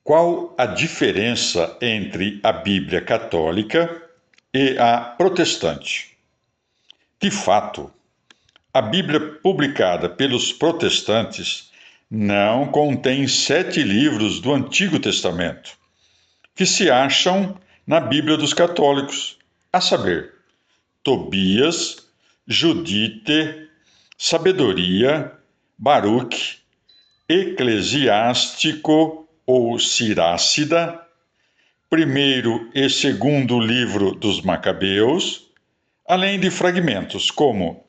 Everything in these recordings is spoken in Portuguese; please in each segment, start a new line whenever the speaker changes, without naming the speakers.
Qual a diferença entre a Bíblia católica e a protestante? De fato, a Bíblia publicada pelos protestantes não contém 7 livros do Antigo Testamento, que se acham na Bíblia dos católicos, a saber, Tobias, Judite, Sabedoria, Baruque, Eclesiástico ou Sirácida, primeiro e segundo livro dos Macabeus, além de fragmentos como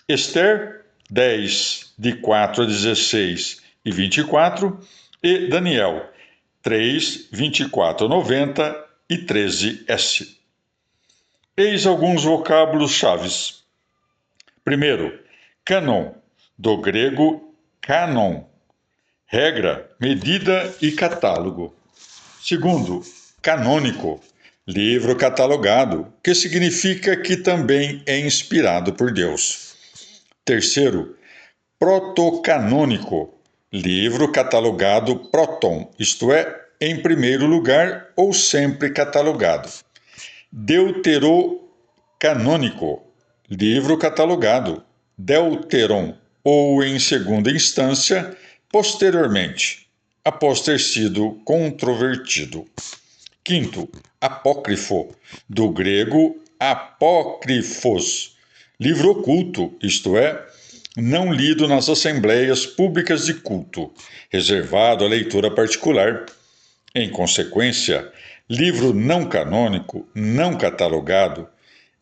Esther 10, de 4 a 16 e 24, e Daniel 3, 24 a 90 e 13s. Eis alguns vocábulos chaves. Primeiro, cânon, do grego canon, regra, medida e catálogo. Segundo, canônico, livro catalogado, que significa que também é inspirado por Deus. Terceiro, protocanônico, livro catalogado proton, isto é, em primeiro lugar ou sempre catalogado. Deuterocanônico, livro catalogado, deuteron, ou em segunda instância, posteriormente, após ter sido controvertido. Quinto, apócrifo, do grego apócrifos, livro oculto, isto é, não lido nas assembleias públicas de culto, reservado à leitura particular. Em consequência, livro não canônico, não catalogado,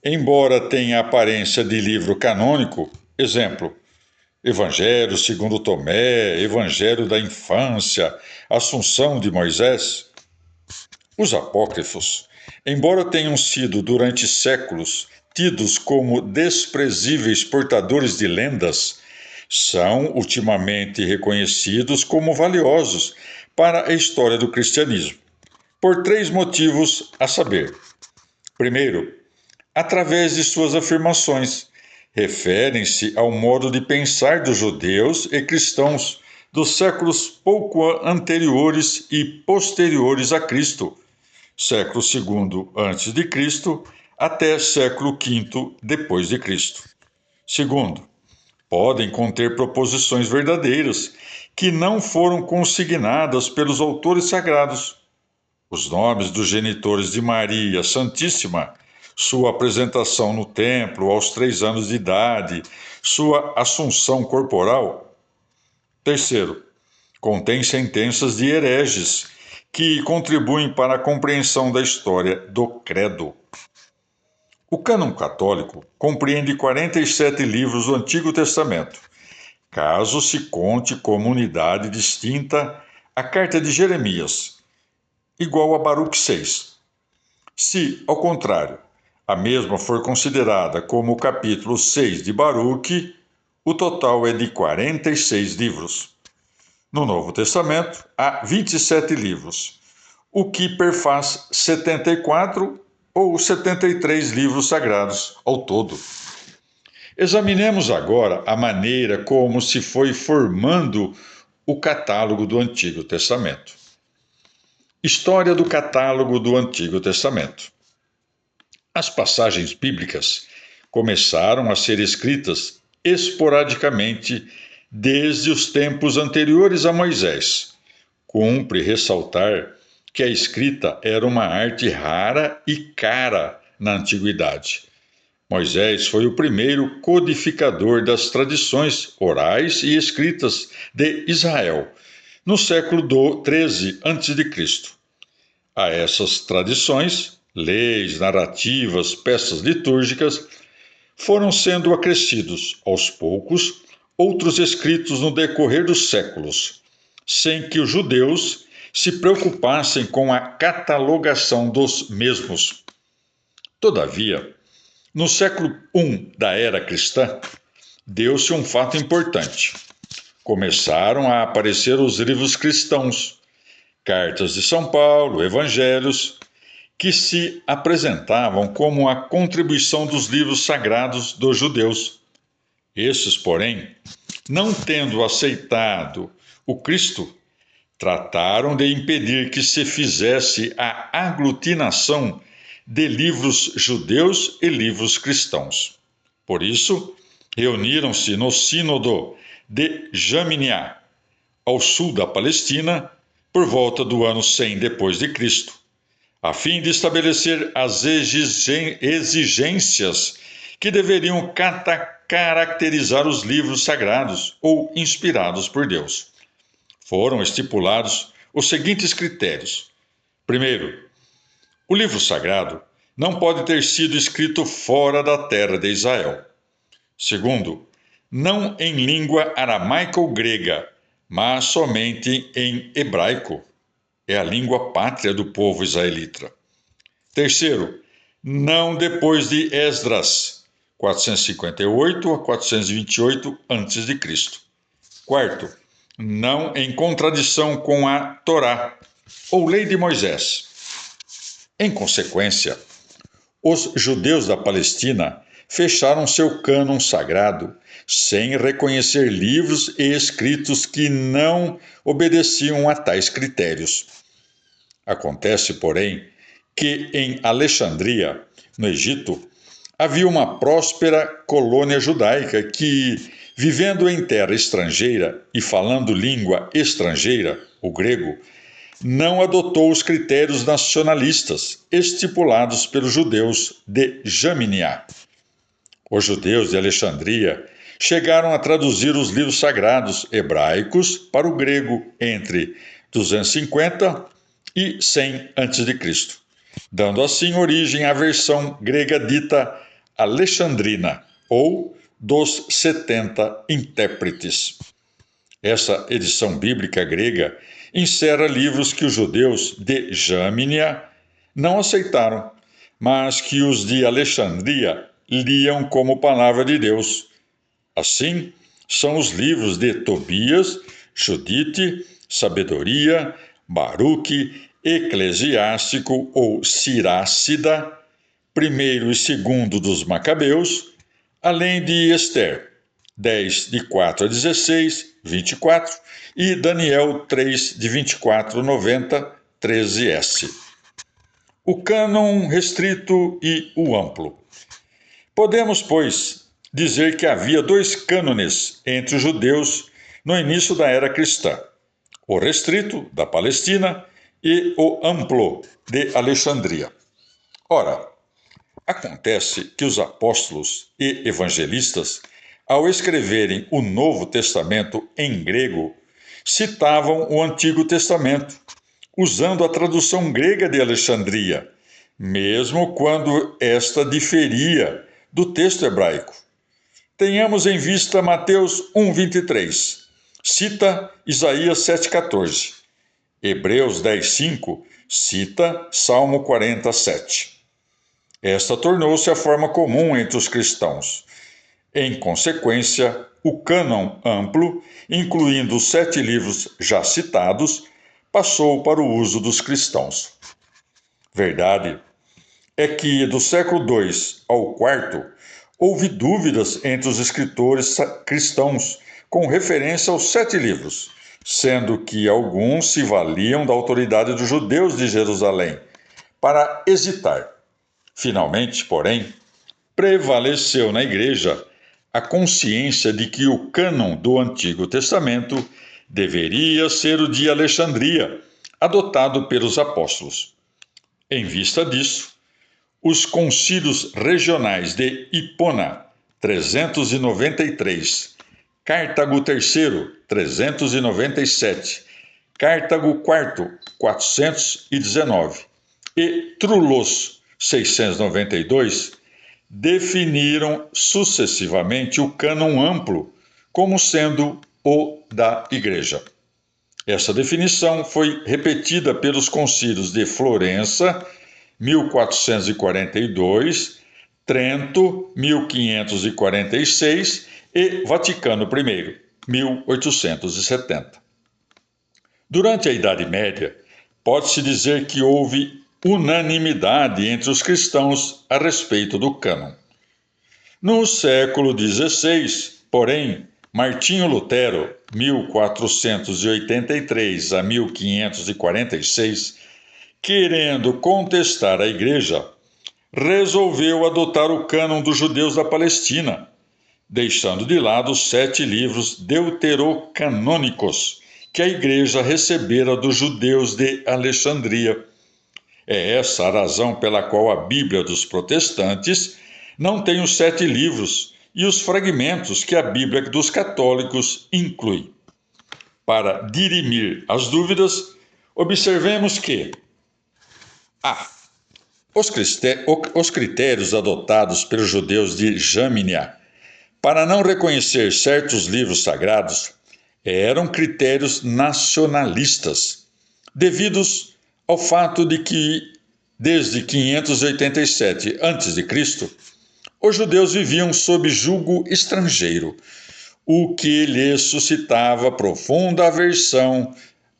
embora tenha aparência de livro canônico, exemplo, Evangelho segundo Tomé, Evangelho da Infância, Assunção de Moisés. Os apócrifos, embora tenham sido durante séculos tidos como desprezíveis portadores de lendas, são ultimamente reconhecidos como valiosos para a história do cristianismo, por 3 motivos a saber. Primeiro, através de suas afirmações, referem-se ao modo de pensar dos judeus e cristãos dos séculos pouco anteriores e posteriores a Cristo, século II a.C. até século V depois de Cristo. Segundo, podem conter proposições verdadeiras que não foram consignadas pelos autores sagrados. Os nomes dos genitores de Maria Santíssima, sua apresentação no templo aos 3 anos de idade, sua assunção corporal. Terceiro, contém sentenças de hereges que contribuem para a compreensão da história do credo. O cânon católico compreende 47 livros do Antigo Testamento, caso se conte como unidade distinta a carta de Jeremias, igual a Baruque 6. Se, ao contrário, a mesma for considerada como o capítulo 6 de Baruque, o total é de 46 livros. No Novo Testamento, há 27 livros, o que perfaz 74 ou 73 livros sagrados ao todo. Examinemos agora a maneira como se foi formando o catálogo do Antigo Testamento. História do catálogo do Antigo Testamento. As passagens bíblicas começaram a ser escritas esporadicamente desde os tempos anteriores a Moisés. Cumpre ressaltar que a escrita era uma arte rara e cara na antiguidade. Moisés foi o primeiro codificador das tradições orais e escritas de Israel, no século XIII a.C. A essas tradições, leis, narrativas, peças litúrgicas, foram sendo acrescidos, aos poucos, outros escritos no decorrer dos séculos, sem que os judeus se preocupassem com a catalogação dos mesmos. Todavia, no século I da era cristã, deu-se um fato importante. Começaram a aparecer os livros cristãos, cartas de São Paulo, evangelhos, que se apresentavam como a contribuição dos livros sagrados dos judeus. Esses, porém, não tendo aceitado o Cristo, trataram de impedir que se fizesse a aglutinação de livros judeus e livros cristãos. Por isso, reuniram-se no Sínodo de Jamniá, ao sul da Palestina, por volta do ano 100 depois de Cristo, a fim de estabelecer as exigências que deveriam caracterizar os livros sagrados ou inspirados por Deus. Foram estipulados os seguintes critérios. Primeiro, o livro sagrado não pode ter sido escrito fora da terra de Israel. Segundo, não em língua aramaica ou grega, mas somente em hebraico. É a língua pátria do povo israelita. Terceiro, não depois de Esdras, 458 a 428 a.C. Quarto, não em contradição com a Torá, ou Lei de Moisés. Em consequência, os judeus da Palestina fecharam seu cânon sagrado sem reconhecer livros e escritos que não obedeciam a tais critérios. Acontece, porém, que em Alexandria, no Egito, havia uma próspera colônia judaica que, vivendo em terra estrangeira e falando língua estrangeira, o grego, não adotou os critérios nacionalistas estipulados pelos judeus de Jamniá. Os judeus de Alexandria chegaram a traduzir os livros sagrados hebraicos para o grego entre 250 e 100 a.C., dando assim origem à versão grega dita alexandrina, ou dos 70 intérpretes. Essa edição bíblica grega encerra livros que os judeus de Jamniá não aceitaram, mas que os de Alexandria liam como palavra de Deus. Assim, são os livros de Tobias, Judite, Sabedoria, Baruque, Eclesiástico ou Sirácida, primeiro e segundo dos Macabeus, além de Ester, 10, de 4 a 16, 24, e Daniel 3, de 24 a 90, 13s. O cânon restrito e o amplo. Podemos, pois, dizer que havia dois cânones entre os judeus no início da era cristã: o restrito, da Palestina, e o amplo, de Alexandria. Ora, acontece que os apóstolos e evangelistas, ao escreverem o Novo Testamento em grego, citavam o Antigo Testamento, usando a tradução grega de Alexandria, mesmo quando esta diferia do texto hebraico. Tenhamos em vista Mateus 1,23, cita Isaías 7,14. Hebreus 10,5 cita Salmo 47. Esta tornou-se a forma comum entre os cristãos. Em consequência, o cânon amplo, incluindo os 7 livros já citados, passou para o uso dos cristãos. Verdade é que do século II ao IV houve dúvidas entre os escritores cristãos com referência aos 7 livros, sendo que alguns se valiam da autoridade dos judeus de Jerusalém para hesitar. Finalmente, porém, prevaleceu na Igreja a consciência de que o cânon do Antigo Testamento deveria ser o de Alexandria, adotado pelos apóstolos. Em vista disso, os concílios regionais de Hipona, 393, Cartago III, 397, Cartago IV, 419 e Trulos, 692, definiram sucessivamente o cânon amplo como sendo o da Igreja. Essa definição foi repetida pelos concílios de Florença, 1442, Trento, 1546 e Vaticano I, 1870. Durante a Idade Média, pode-se dizer que houve unanimidade entre os cristãos a respeito do cânon. No século XVI, porém, Martinho Lutero, 1483 a 1546, querendo contestar a Igreja, resolveu adotar o cânon dos judeus da Palestina, deixando de lado os 7 livros deuterocanônicos que a Igreja recebera dos judeus de Alexandria. É essa a razão pela qual a Bíblia dos protestantes não tem os 7 livros e os fragmentos que a Bíblia dos católicos inclui. Para dirimir as dúvidas, observemos que os critérios adotados pelos judeus de Jamnia para não reconhecer certos livros sagrados eram critérios nacionalistas, devidos ao fato de que, desde 587 a.C., os judeus viviam sob jugo estrangeiro, o que lhes suscitava profunda aversão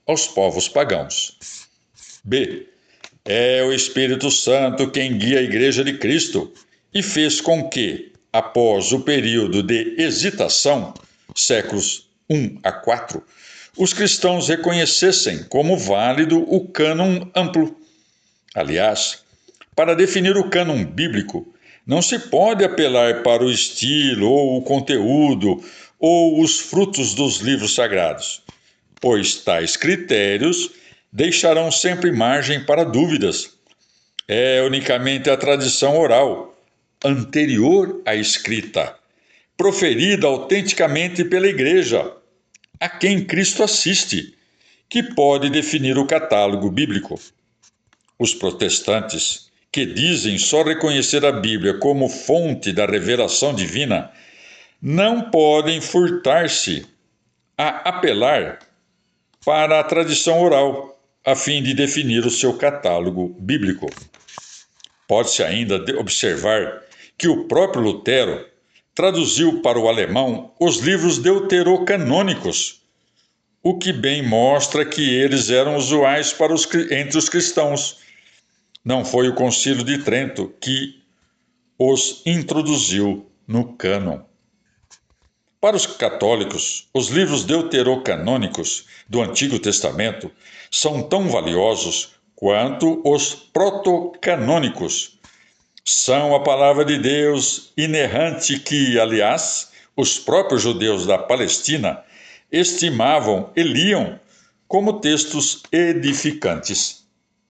aos povos pagãos. B. É o Espírito Santo quem guia a Igreja de Cristo e fez com que, após o período de hesitação, séculos 1 a 4, os cristãos reconhecessem como válido o cânon amplo. Aliás, para definir o cânon bíblico, não se pode apelar para o estilo ou o conteúdo ou os frutos dos livros sagrados, pois tais critérios deixarão sempre margem para dúvidas. É unicamente a tradição oral, anterior à escrita, proferida autenticamente pela Igreja, a quem Cristo assiste, que pode definir o catálogo bíblico. Os protestantes, que dizem só reconhecer a Bíblia como fonte da revelação divina, não podem furtar-se a apelar para a tradição oral, a fim de definir o seu catálogo bíblico. Pode-se ainda observar que o próprio Lutero traduziu para o alemão os livros deuterocanônicos, o que bem mostra que eles eram usuais entre os cristãos. Não foi o Concílio de Trento que os introduziu no cânon. Para os católicos, os livros deuterocanônicos do Antigo Testamento são tão valiosos quanto os protocanônicos. São a palavra de Deus inerrante que, aliás, os próprios judeus da Palestina estimavam e liam como textos edificantes.